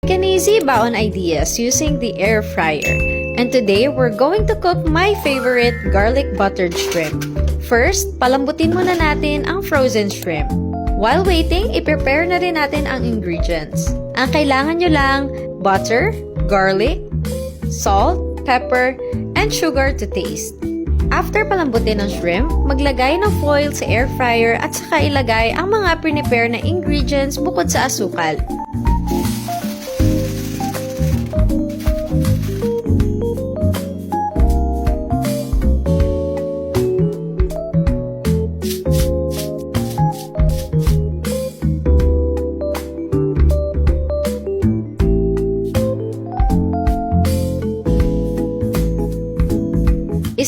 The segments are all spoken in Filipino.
Quick and easy baon ideas using the air fryer. And today, we're going to cook my favorite garlic buttered shrimp. First, palambutin muna natin ang frozen shrimp. While waiting, i-prepare na rin natin ang ingredients. Ang kailangan nyo lang, butter, garlic, salt, pepper, and sugar to taste. After palambutin ng shrimp, maglagay ng foil sa air fryer at saka ilagay ang mga prepare na ingredients bukod sa asukal.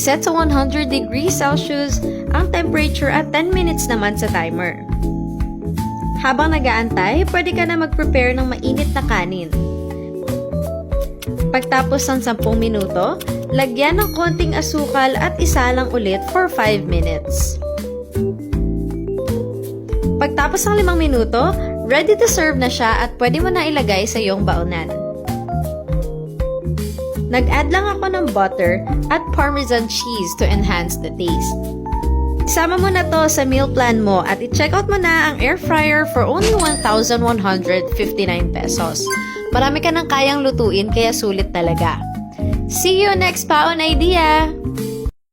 Iset sa 100 degrees Celsius ang temperature at 10 minutes naman sa timer. Habang nag-aantay, pwede ka na mag-prepare ng mainit na kanin. Pagtapos ng 10 minuto, lagyan ng konting asukal at isalang ulit for 5 minutes. Pagtapos ng 5 minuto, ready to serve na siya at pwede mo na ilagay sa iyong baonan. Nag-add lang ako ng butter at Parmesan cheese to enhance the taste. Isama mo na to sa meal plan mo at i-check out mo na ang air fryer for only 1,159 pesos. Marami ka nang kayang lutuin kaya sulit talaga. See you next Baon Idea!